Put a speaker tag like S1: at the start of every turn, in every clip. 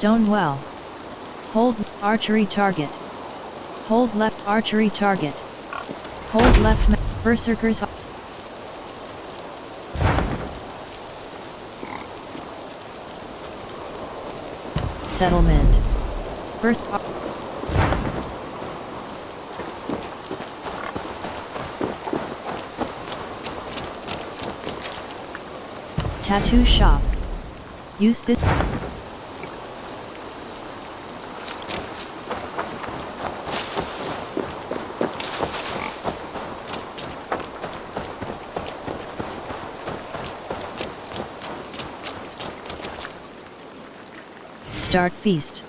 S1: Stone well. Hold archery target. Hold left archery target. Hold left berserkers. Settlement. Birth. Tattoo shop. Use this. Start feast.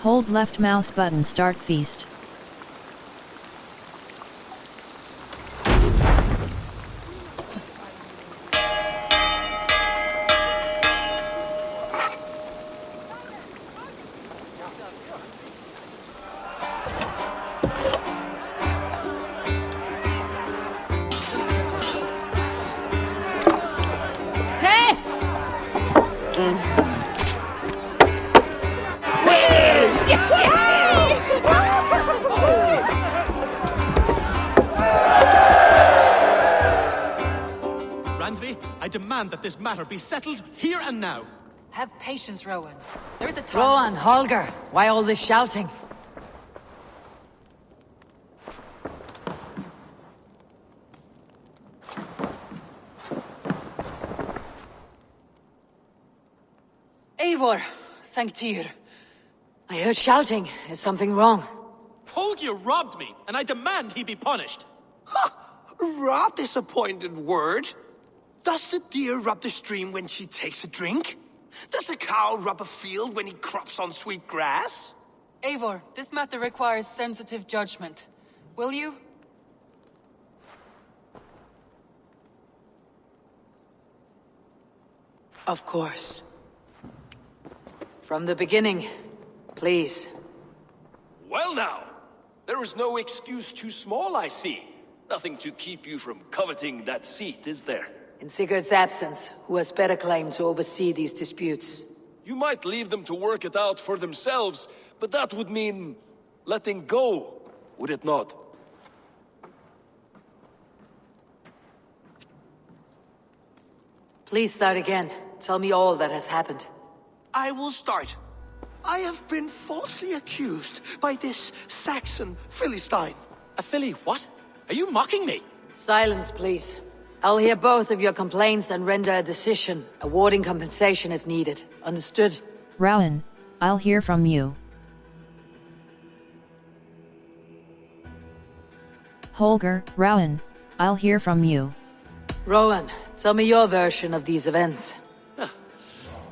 S1: Hold left mouse button. Start feast.
S2: I demand that this matter be settled here and now.
S3: Have patience, Rowan. There is a time.
S4: Rowan, Holger, why all this shouting?
S3: Eivor, thank Tyr.
S4: I heard shouting. Is something wrong?
S2: Holger robbed me, and I demand he be punished.
S5: Ha! Rot disappointed word. Does the deer rub the stream when she takes a drink? Does a cow rub a field when he crops on sweet grass?
S3: Eivor, this matter requires sensitive judgment. Will you?
S4: Of course. From the beginning, please.
S6: Well now, there is no excuse too small, I see. Nothing to keep you from coveting that seat, is there?
S4: In Sigurd's absence, who has better claim to oversee these disputes?
S6: You might leave them to work it out for themselves, but that would mean letting go, would it not?
S4: Please start again. Tell me all that has happened.
S5: I will start. I have been falsely accused by this Saxon Philistine.
S2: A Philly what? Are you mocking me?
S4: Silence, please. I'll hear both of your complaints and render a decision, awarding compensation if needed. Understood?
S1: Rowan, I'll hear from you. Holger, Rowan, I'll hear from you.
S4: Rowan, tell me your version of these events.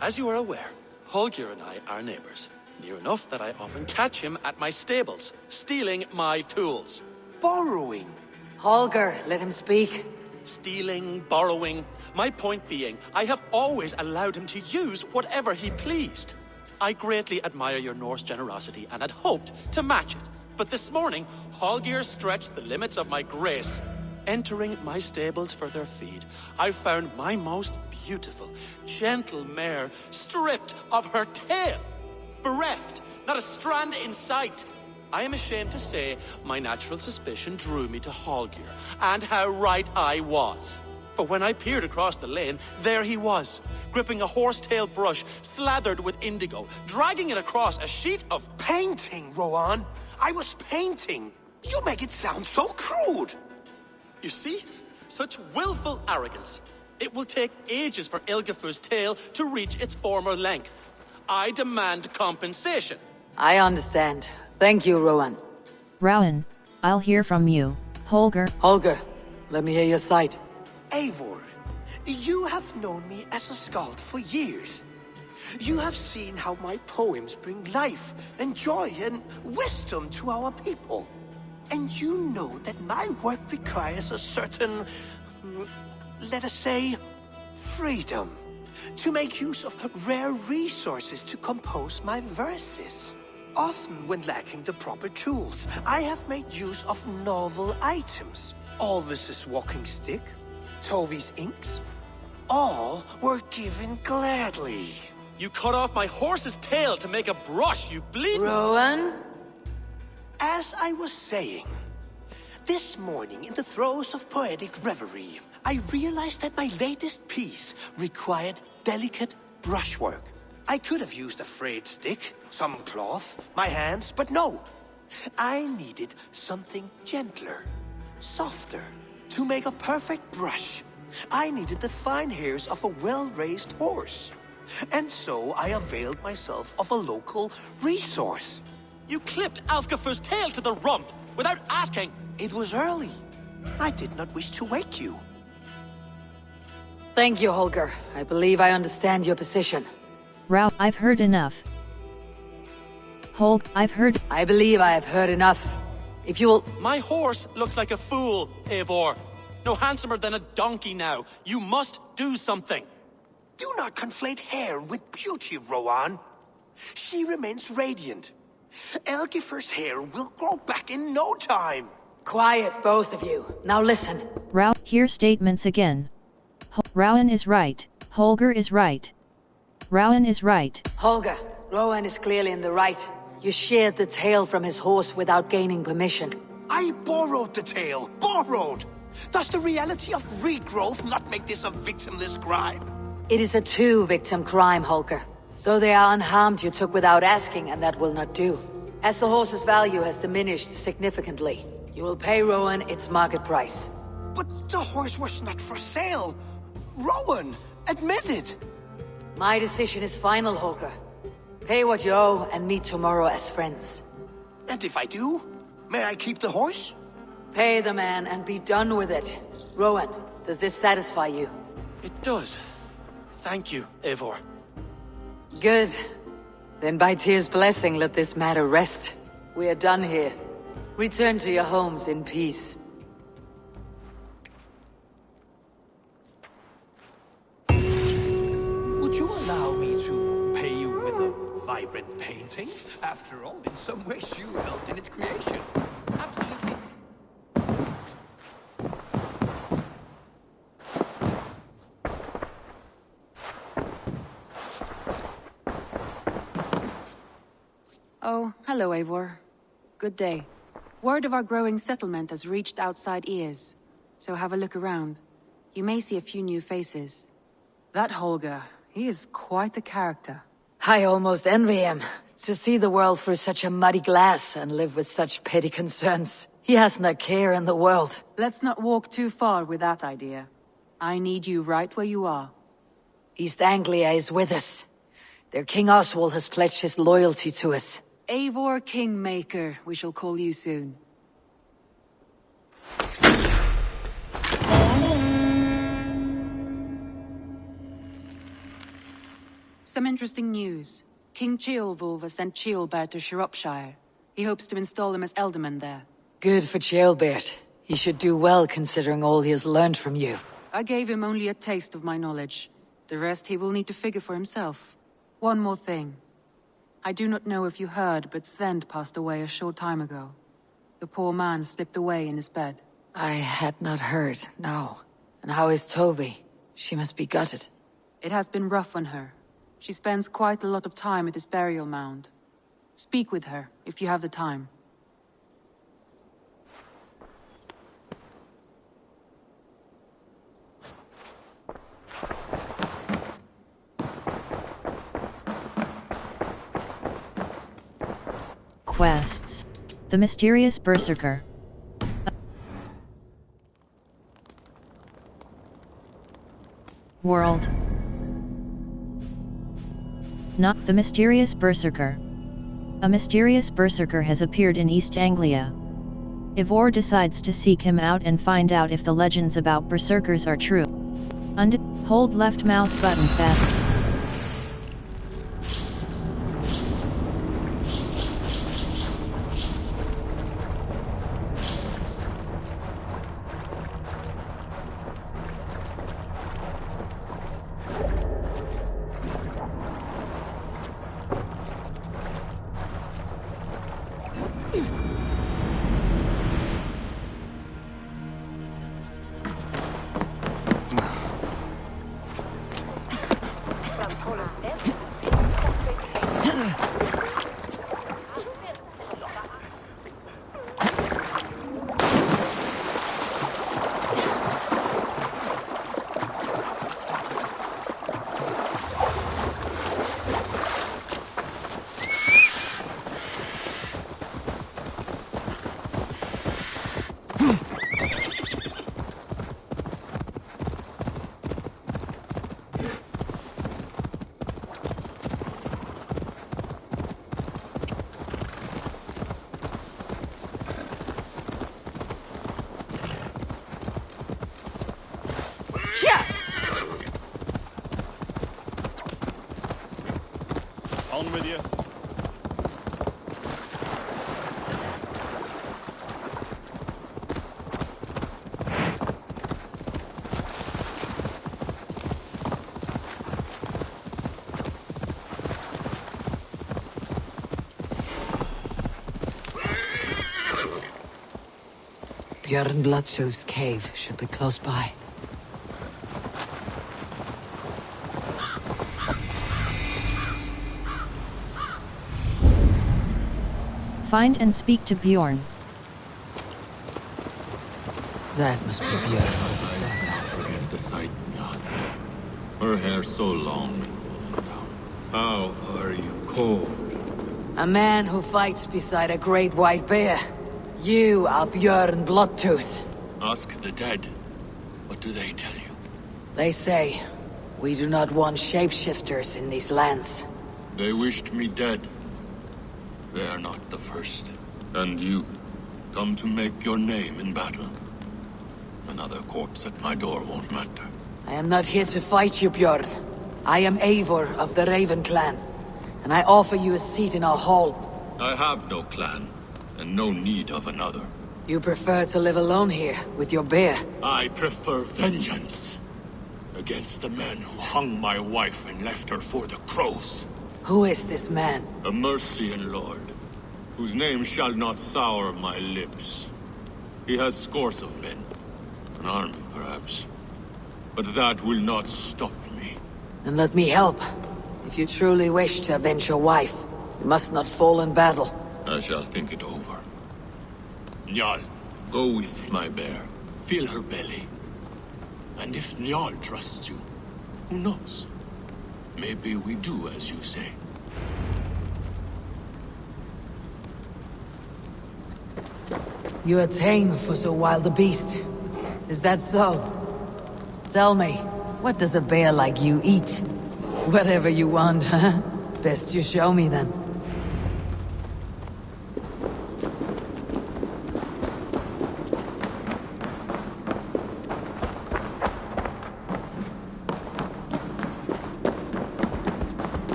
S2: As you are aware, Holger and I are neighbors. Near enough that I often catch him at my stables, stealing my tools.
S5: Borrowing.
S4: Holger, let him speak.
S2: Stealing, borrowing. My point being, I have always allowed him to use whatever he pleased. I greatly admire your Norse generosity and had hoped to match it. But this morning, Holger stretched the limits of my grace. Entering my stables for their feed, I found my most beautiful, gentle mare stripped of her tail. Bereft, not a strand in sight. I am ashamed to say my natural suspicion drew me to Holger, and how right I was. For when I peered across the lane, there he was, gripping a horsetail brush slathered with indigo, dragging it across a sheet of
S5: Painting, Rowan. I was painting. You make it sound so crude.
S2: You see? Such willful arrogance. It will take ages for Ilgefu's tail to reach its former length. I demand compensation.
S4: I understand. Thank you, Rowan.
S1: Rowan, I'll hear from you. Holger.
S4: Holger, let me hear your side.
S5: Eivor, you have known me as a skald for years. You have seen how my poems bring life and joy and wisdom to our people. And you know that my work requires a certain, let us say, freedom, to make use of rare resources to compose my verses. Often when lacking the proper tools, I have made use of novel items. Alvis's walking stick, Tovi's inks, all were given gladly.
S2: You cut off my horse's tail to make a brush, you bleeding...
S4: Rowan?
S5: As I was saying, this morning in the throes of poetic reverie, I realized that my latest piece required delicate brushwork. I could have used a frayed stick, some cloth, my hands, but no. I needed something gentler, softer, to make a perfect brush. I needed the fine hairs of a well-raised horse. And so I availed myself of a local resource.
S2: You clipped Alfgafu's tail to the rump without asking.
S5: It was early. I did not wish to wake you.
S4: Thank you, Holger. I believe I understand your position.
S1: Rao, I've heard enough. Hold, I've heard...
S4: I believe I have heard enough. If you will...
S2: My horse looks like a fool, Eivor. No handsomer than a donkey now. You must do something.
S5: Do not conflate hair with beauty, Rowan. She remains radiant. Elgifer's hair will grow back in no time.
S4: Quiet, both of you. Now listen.
S1: Rao, hear statements again. Rowan is right. Holger is right. Rowan is right.
S4: Holger, Rowan is clearly in the right. You sheared the tail from his horse without gaining permission.
S5: I borrowed the tail. Borrowed! Does the reality of regrowth not make this a victimless crime?
S4: It is a two-victim crime, Holger. Though they are unharmed, you took without asking, and that will not do. As the horse's value has diminished significantly, you will pay Rowan its market price.
S5: But the horse was not for sale. Rowan, admit it.
S4: My decision is final, Holger. Pay what you owe and meet tomorrow as friends.
S5: And if I do, may I keep the horse?
S4: Pay the man and be done with it. Rowan, does this satisfy you?
S2: It does. Thank you, Eivor.
S4: Good. Then by Tyr's blessing, let this matter rest. We are done here. Return to your homes in peace.
S5: Would you allow me to pay you with a vibrant painting? After all, in some ways you helped in its creation.
S2: Absolutely.
S7: Oh, hello, Eivor. Good day. Word of our growing settlement has reached outside ears, so have a look around. You may see a few new faces. That Holger, he is quite a character.
S4: I almost envy him. To see the world through such a muddy glass and live with such petty concerns. He hasn't a care in the world.
S7: Let's not walk too far with that idea. I need you right where you are.
S4: East Anglia is with us. Their King Oswald has pledged his loyalty to us.
S7: Eivor Kingmaker, we shall call you soon. Some interesting news. King Ceolwulf has sent Ceolbert to Shropshire. He hopes to install him as Ealdorman there.
S4: Good for Ceolbert. He should do well considering all he has learned from you.
S7: I gave him only a taste of my knowledge. The rest he will need to figure for himself. One more thing. I do not know if you heard, but Svend passed away a short time ago. The poor man slipped away in his bed.
S4: I had not heard, no. And how is Tovi? She must be gutted.
S7: It has been rough on her. She spends quite a lot of time at his burial mound. Speak with her, if you have the time.
S1: Quests. The Mysterious Berserker. World. Not the Mysterious Berserker. A mysterious berserker has appeared in East Anglia. Eivor decides to seek him out and find out if the legends about berserkers are true. Hold left mouse button fast.
S4: Björn Bloodtooth's cave should be close by.
S1: Find and speak to Bjorn.
S4: That must be Björn.
S8: Forget the sight, Jan. Her hair so long and falling down. How are you cold?
S4: A man who fights beside a great white bear. You are Björn Bloodtooth.
S8: Ask the dead. What do they tell you?
S4: They say, we do not want shapeshifters in these lands.
S8: They wished me dead. They are not the first. And you, come to make your name in battle. Another corpse at my door won't matter.
S4: I am not here to fight you, Björn. I am Eivor of the Raven clan, and I offer you a seat in our hall.
S8: I have no clan, and no need of another.
S4: You prefer to live alone here, with your bear?
S8: I prefer vengeance. Against the men who hung my wife and left her for the crows.
S4: Who is this man?
S8: A Mercian lord, whose name shall not sour my lips. He has scores of men. An army, perhaps. But that will not stop me.
S4: Then let me help. If you truly wish to avenge your wife, you must not fall in battle.
S8: I shall think it over. Njal, go with my bear. Feel her belly. And if Njal trusts you, who knows? Maybe we do as you say.
S4: You are tame for so wild a beast. Is that so? Tell me, what does a bear like you eat? Whatever you want, huh? Best you show me then.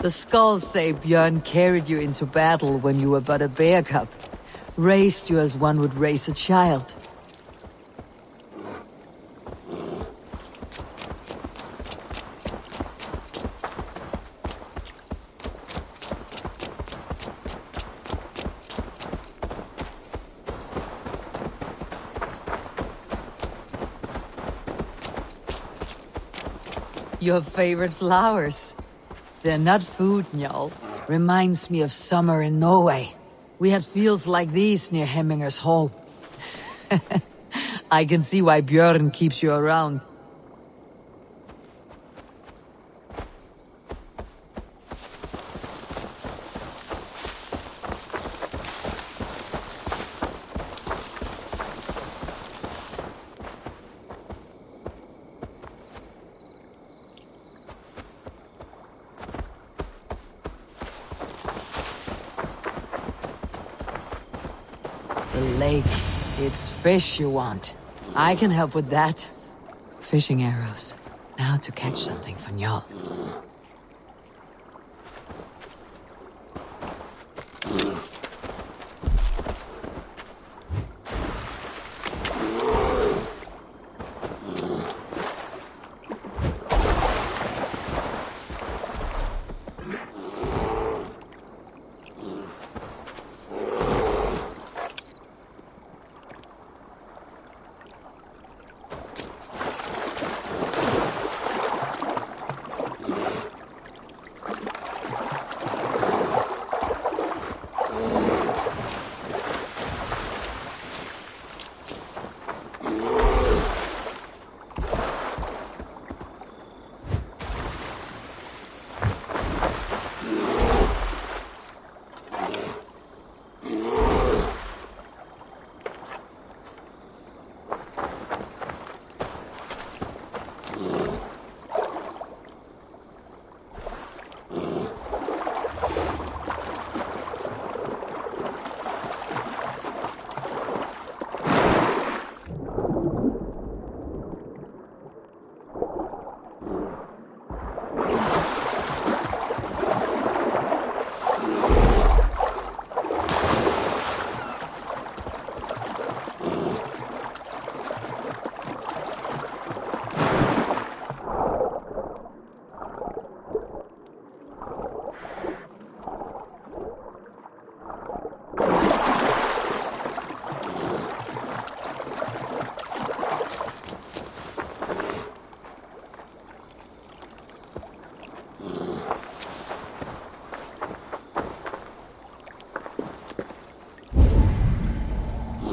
S4: The skulls say Björn carried you into battle when you were but a bear cub. Raised you as one would raise a child. Your favorite flowers. They're not food, Njal. Reminds me of summer in Norway. We had fields like these near Hemminger's Hall. I can see why Björn keeps you around. The lake. It's fish you want. I can help with that. Fishing arrows. Now to catch something for Njal.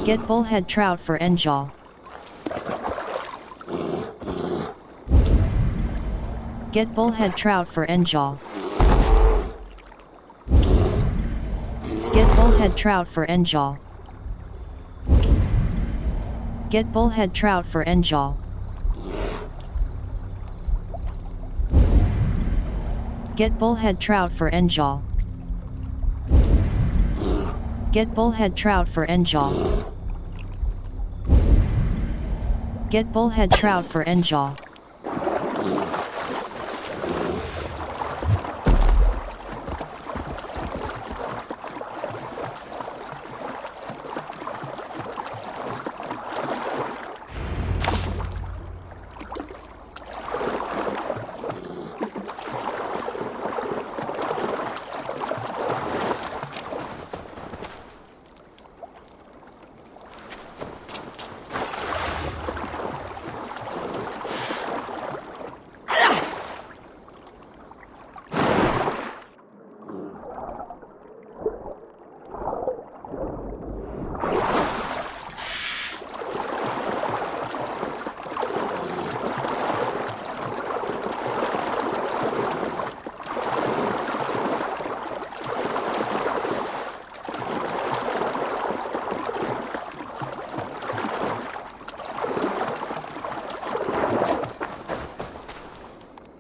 S1: Get bullhead trout for Enjal. Get bullhead trout for Enjal. Get bullhead trout for Enjal. Get bullhead trout for Enjal. Get bullhead trout for Enjal. Get bullhead trout for Enjal. Get bullhead trout for Enjal.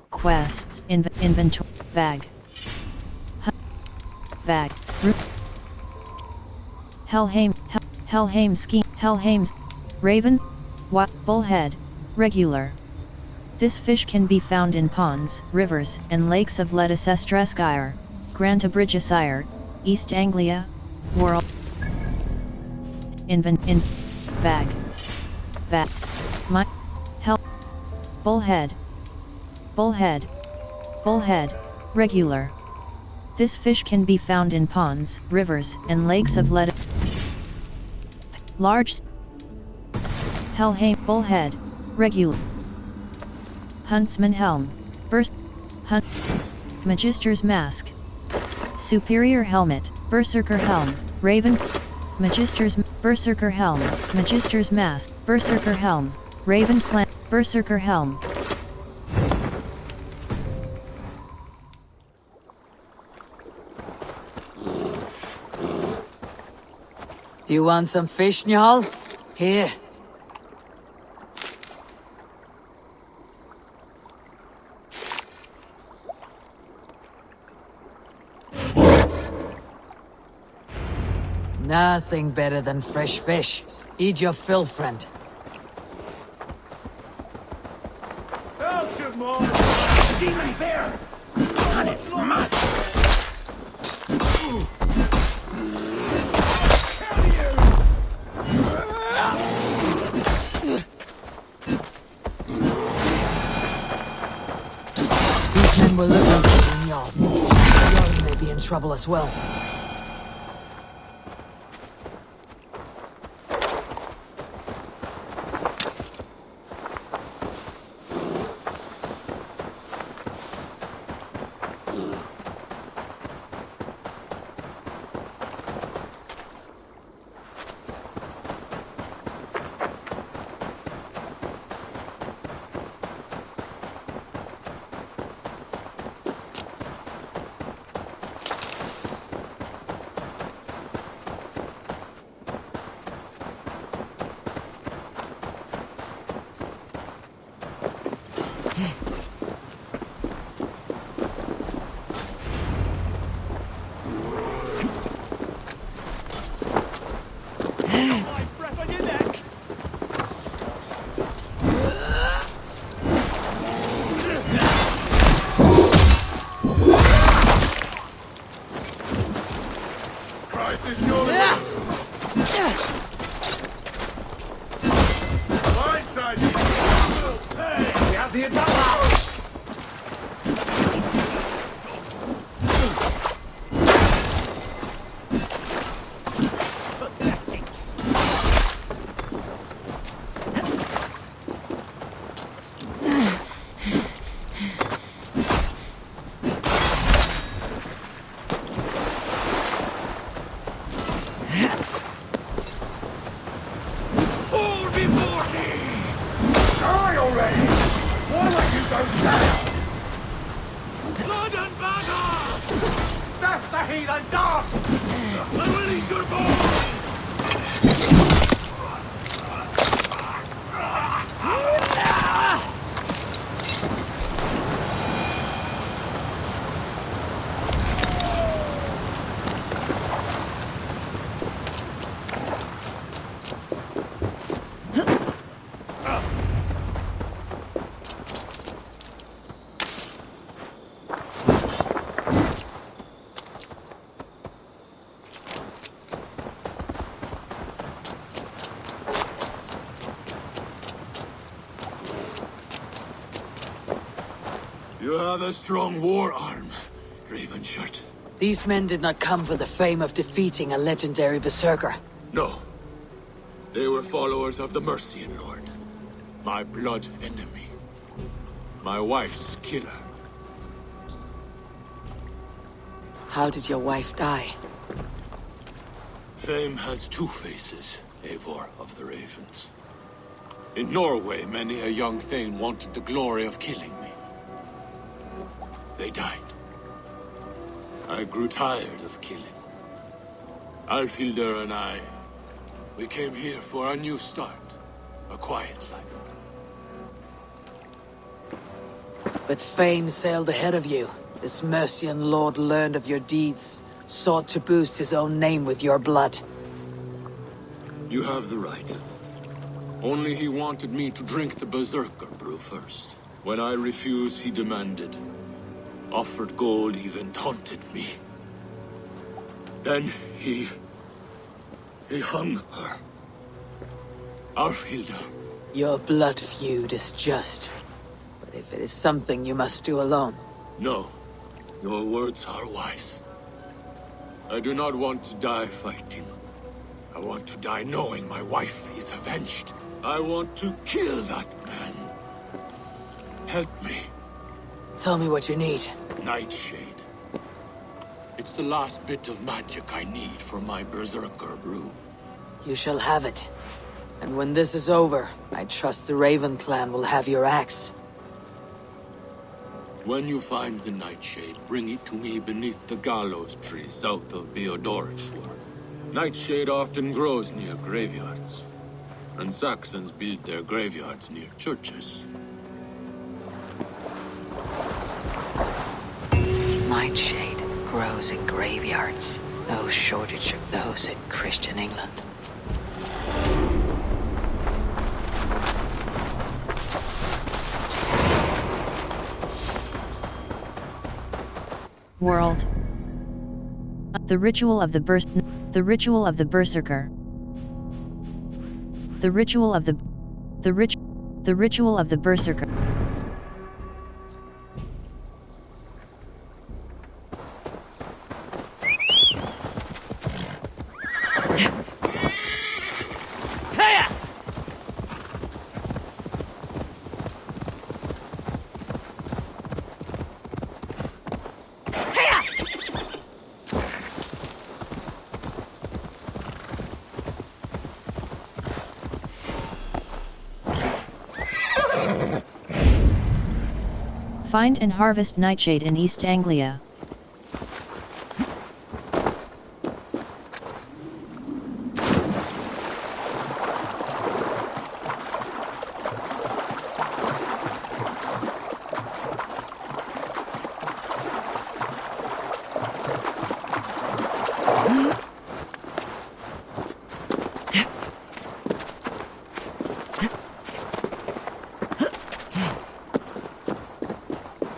S1: Quests, inventory, bag, bag, Helheim scheme, Helheim's, Raven, bullhead, regular. This fish can be found in ponds, rivers, and lakes of Leicester, Grantabrigisire, East Anglia, world. Bag, my, bullhead. Bullhead, regular. This fish can be found in ponds, rivers, and lakes of large. Helheim, bullhead, regular. Huntsman helm, burst, hunt, Magister's mask, superior helmet, berserker helm, raven, Magister's berserker helm, Magister's mask, berserker helm, raven plant, berserker helm.
S4: Do you want some fish, Njal? Here. Nothing better than fresh fish. Eat your fill, friend.
S6: Demon bear! On its musk!
S4: These men were looking for Njal. Njal may be in trouble as well.
S8: Blood and battle!
S5: That's the heathen dog!
S8: I will eat your bones! You have a strong war arm, Ravenshirt.
S4: These men did not come for the fame of defeating a legendary berserker.
S8: No. They were followers of the Mercian Lord. My blood enemy. My wife's killer.
S4: How did your wife die?
S8: Fame has two faces, Eivor of the Ravens. In Norway, many a young thane wanted the glory of killing me. They died. I grew tired of killing. Alfhildr and I, we came here for a new start. A quiet life.
S4: But fame sailed ahead of you. This Mercian lord learned of your deeds, sought to boost his own name with your blood.
S8: You have the right. Only he wanted me to drink the Berserker brew first. When I refused, he demanded. Offered gold, even taunted me. Then he hung her. Alfhildr.
S4: Your blood feud is just. But if it is something you must do alone...
S8: No. Your words are wise. I do not want to die fighting. I want to die knowing my wife is avenged. I want to kill that man. Help me.
S4: Tell me what you need.
S8: Nightshade. It's the last bit of magic I need for my Berserker brew.
S4: You shall have it. And when this is over, I trust the Raven clan will have your axe.
S8: When you find the Nightshade, bring it to me beneath the gallows tree south of Beodorishwar. Nightshade often grows near graveyards, and Saxons build their graveyards near churches.
S4: Nightshade grows in graveyards. No shortage of those in Christian England.
S1: World. The ritual of the Berserker. The ritual of the Berserker. The ritual of the Berserker. Find and harvest Nightshade in East Anglia.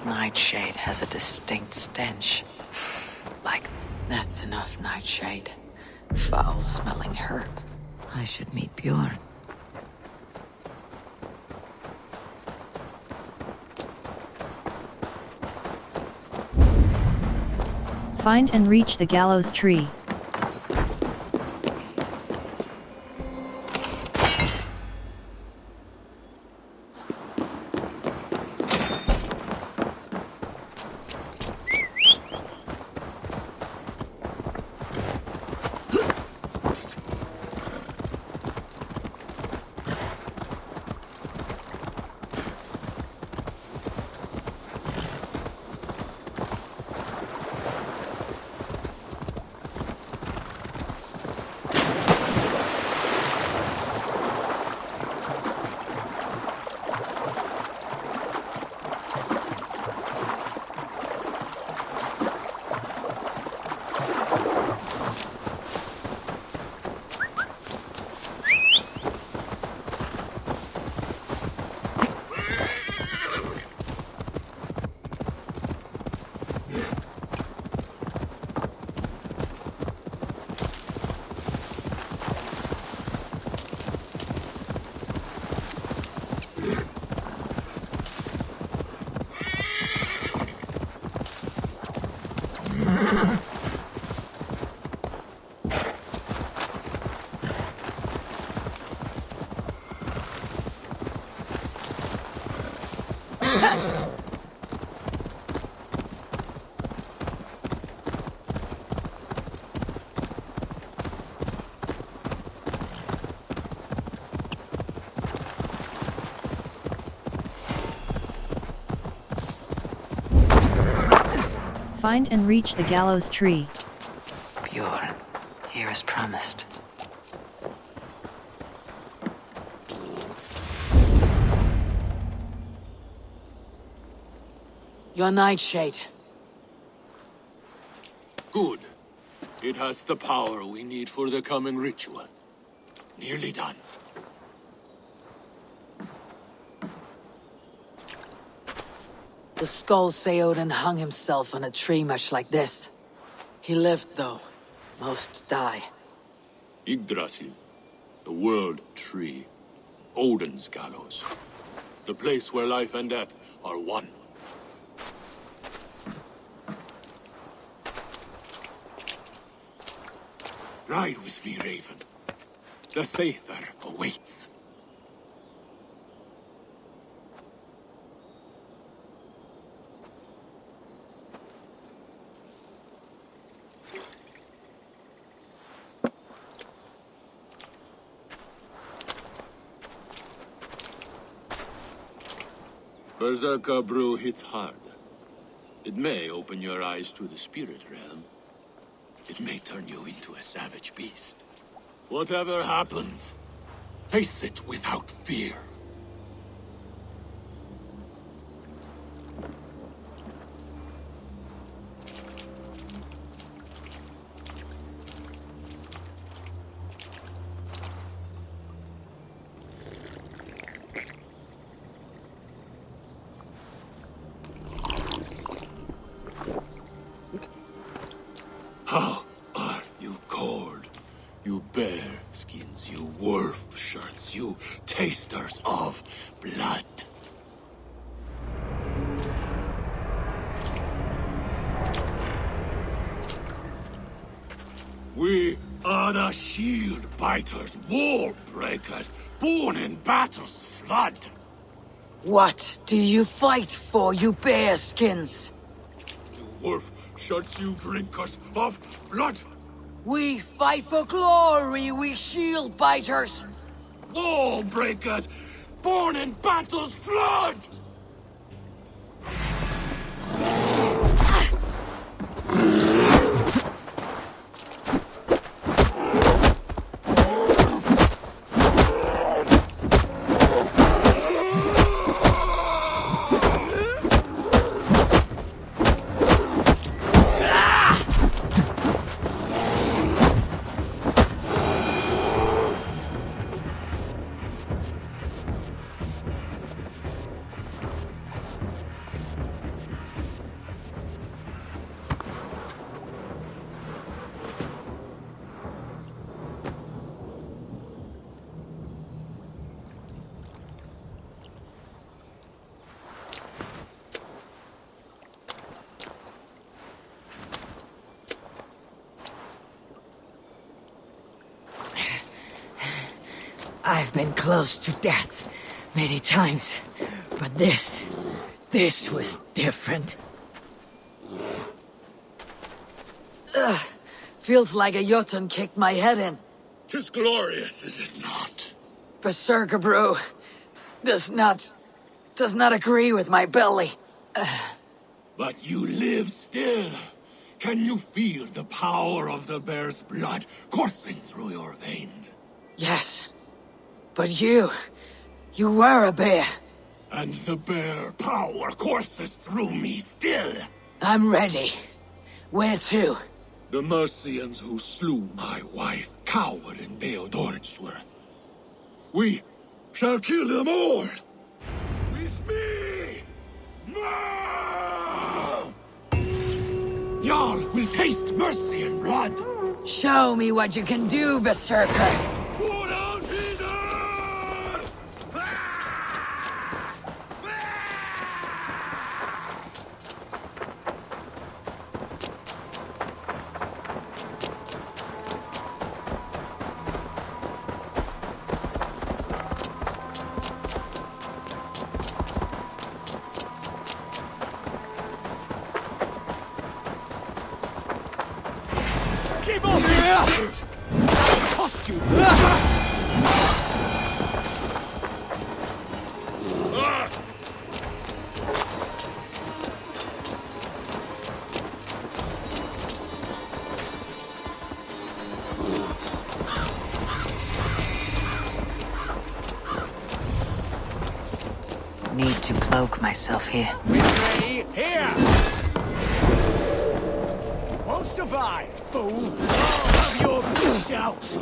S4: Nightshade has a distinct stench. Like, that's enough, Nightshade. Foul-smelling herb. I should meet Bjorn.
S1: Find and reach the gallows tree. Find and reach the gallows tree.
S4: Pure, here as promised. Your nightshade.
S8: Good. It has the power we need for the coming ritual. Nearly done.
S4: The skulls say Odin hung himself on a tree much like this. He lived, though. Most die.
S8: Yggdrasil. The world tree. Odin's gallows. The place where life and death are one. Ride with me, Raven. The Sather awaits. Berserker brew hits hard. It may open your eyes to the spirit realm. It may turn you into a savage beast. Whatever happens, face it without fear. How are you cold? You bear skins, you wolf shirts, you tasters of blood. We are the shield biters, wall breakers, born in battle's flood.
S4: What do you fight for, you bearskins?
S8: You wolf shirts, you drinkers of blood.
S4: We fight for glory, we shield biters!
S8: Wall breakers, born in battle's flood.
S4: I've been close to death many times, but this was different. Ugh, feels like a Jotun kicked my head in.
S8: 'Tis glorious, is it not?
S4: Berserker brew does not agree with my belly.
S8: But you live still. Can you feel the power of the bear's blood coursing through your veins?
S4: Yes, but you were a bear.
S8: And the bear power courses through me still.
S4: I'm ready. Where to?
S8: The Mercians who slew my wife cowered in Beodoritsworth. We shall kill them all! With me! No! Jarl will taste mercy and blood!
S4: Show me what you can do, Berserker!
S8: Put out Hither!
S6: it! That'll cost you!
S4: Need to cloak myself here.
S6: Betray here! Won't survive, fool! I'll have your push out!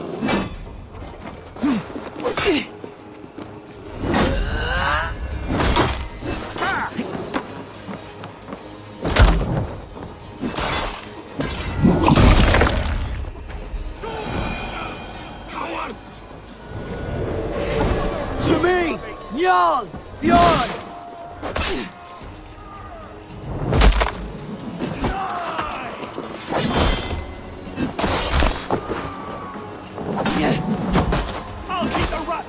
S6: Cowards!
S5: Jermaine! Nyan! Bjorn!
S6: I'll keep the rat!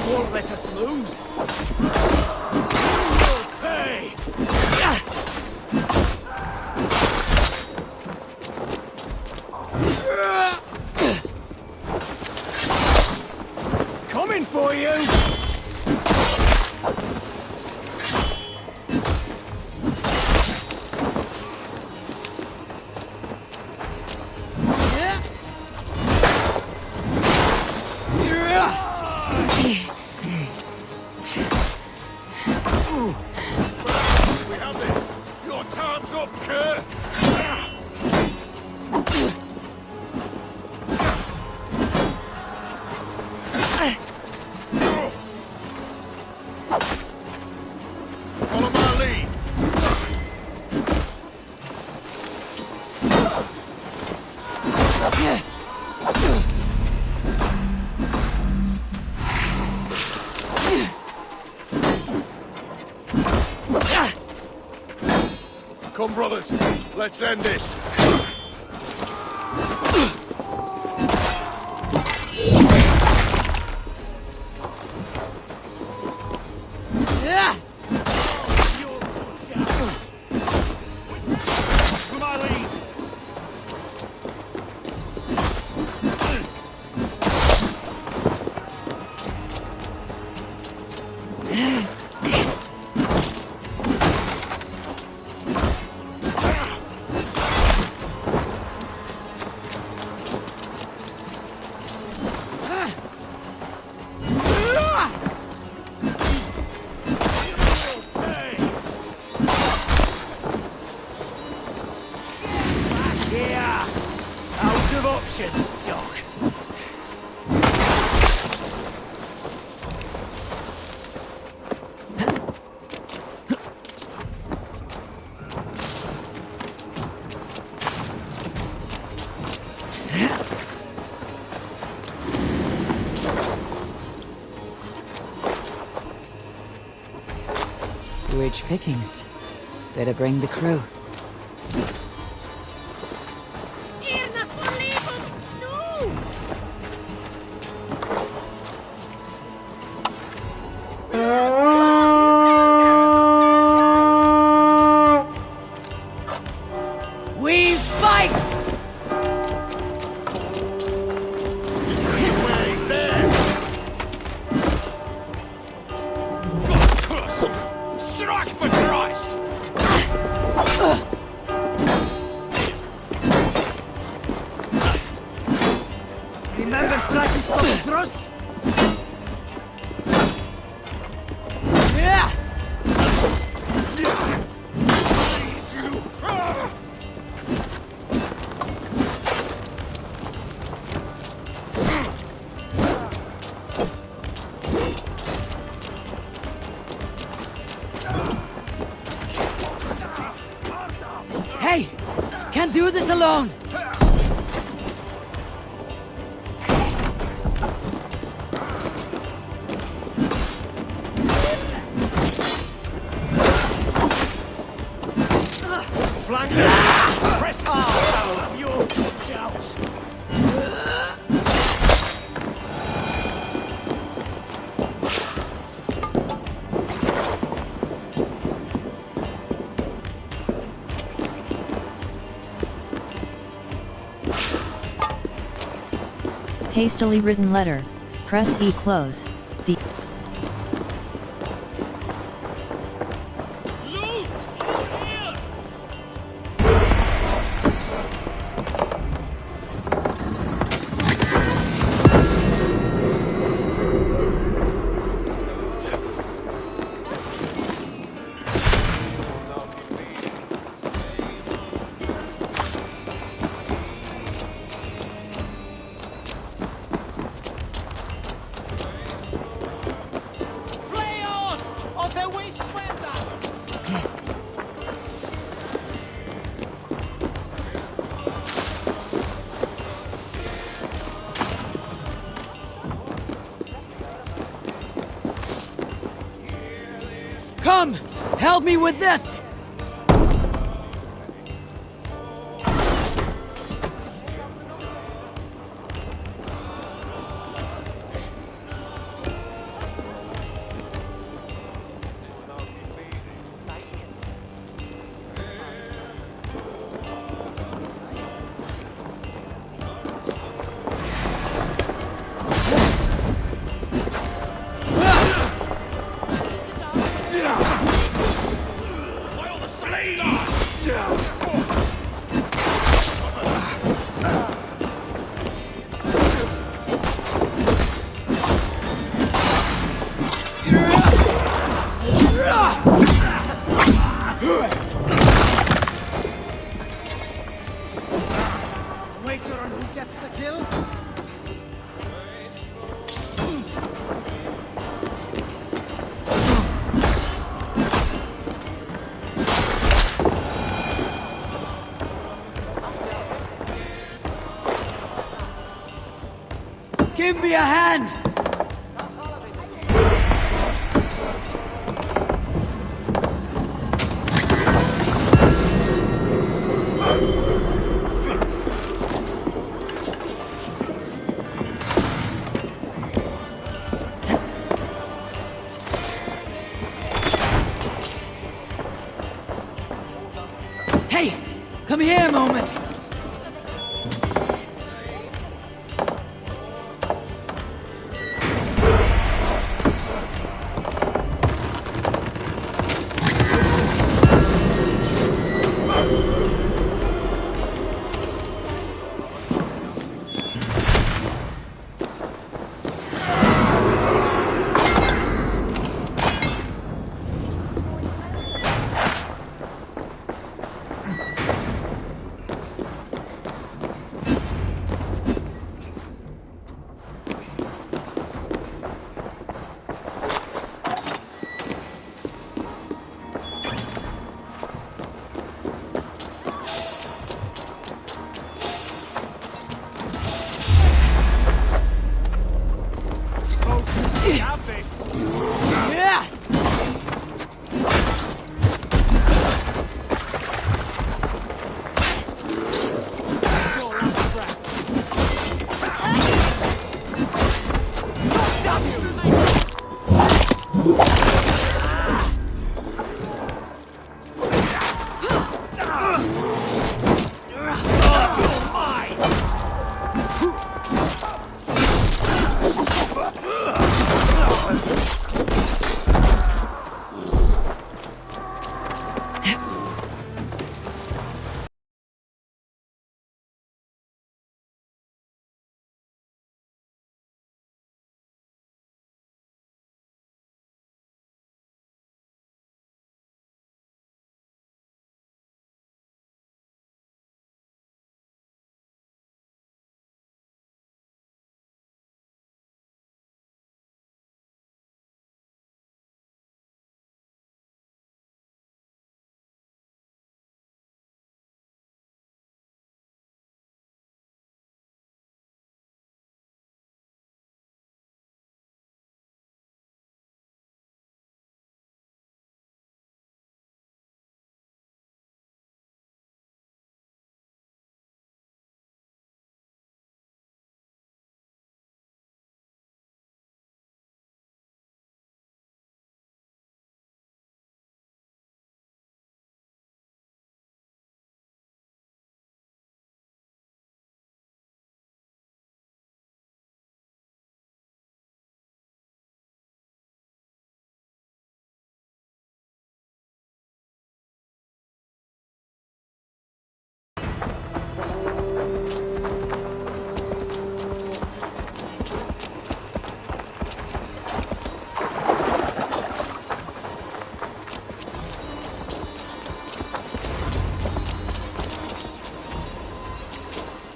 S6: Won't let us lose! Hey! Coming for you! We have this! Your time's up, Kerr! Follow my lead! Come, brothers, let's end this. To my lead. Yeah, out of options, Doc.
S4: Rich pickings. Better bring the crew.
S5: We fight!
S6: Strike for Christ!
S5: Remember practice of thrust? Yeah!
S4: Hey! Can't do this alone!
S6: Flank! Press hard! Have your guts out!
S1: hastily written letter, press E close, the
S9: Come! Help me with this! Give me a hand! Hey! Come here a moment!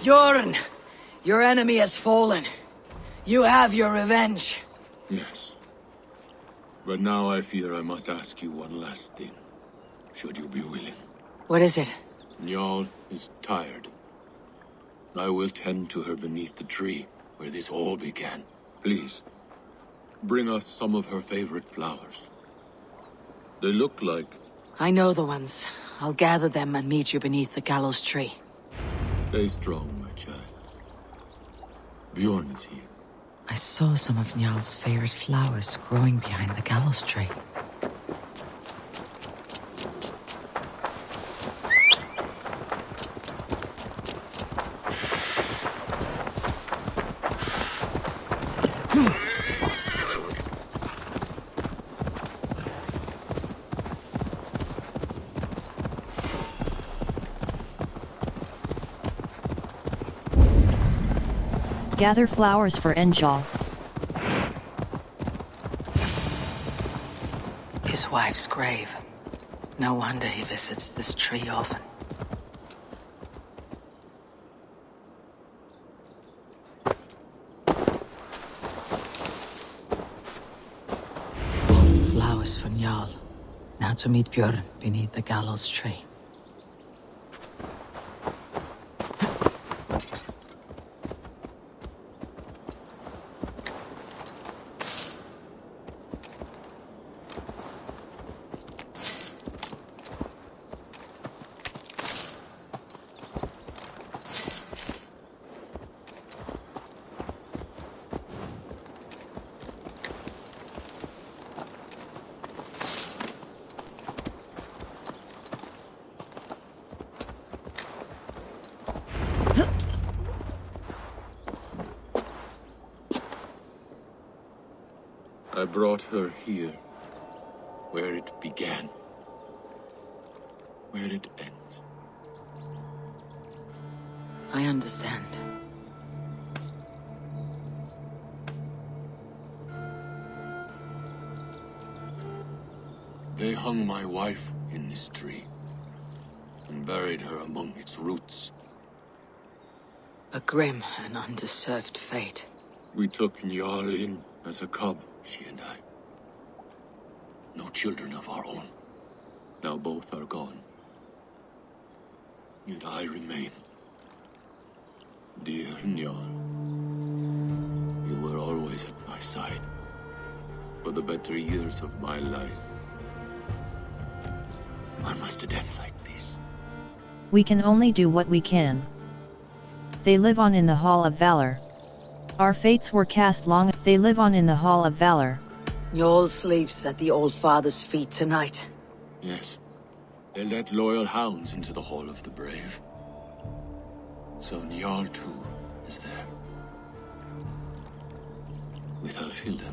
S4: Bjorn! Your enemy has fallen. You have your revenge.
S8: Yes. But now I fear I must ask you one last thing. Should you be willing?
S4: What is it?
S8: Njal is tired. I will tend to her beneath the tree where this all began. Please, bring us some of her favorite flowers. They look like...
S4: I know the ones. I'll gather them and meet you beneath the gallows tree.
S8: Stay strong, my child. Bjorn is here.
S10: I saw some of Njal's favorite flowers growing behind the gallows tree.
S1: Gather flowers for Njal.
S10: His wife's grave. No wonder he visits this tree often. Flowers for Njal. Now to meet Bjorn beneath the gallows tree.
S8: I brought her here, where it began, where it ends.
S10: I understand.
S8: They hung my wife in this tree, and buried her among its roots.
S10: A grim and undeserved fate.
S8: We took Njal in as a cub, she and I. No children of our own. Now both are gone. Yet I remain. Dear Njal, you were always at my side. For the better years of my life. Why must it end like this?
S1: We can only do what we can. They live on in the Hall of Valor. Our fates were cast long. They live on in the Hall of Valor.
S4: Njal sleeps at the Old Father's feet tonight.
S8: Yes. They let loyal hounds into the Hall of the Brave. So Njal too is there. With Alfilda.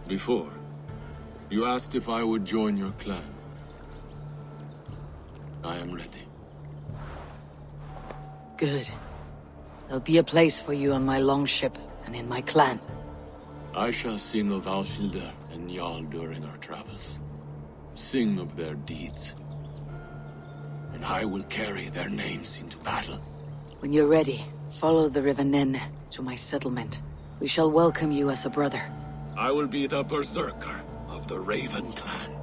S8: Before, you asked if I would join your clan. I am ready.
S4: Good. There'll be a place for you on my longship and in my clan.
S8: I shall sing of Alfilda and Njal during our travels. Sing of their deeds. And I will carry their names into battle.
S4: When you're ready, follow the River Nene to my settlement. We shall welcome you as a brother.
S8: I will be the berserker of the Raven clan.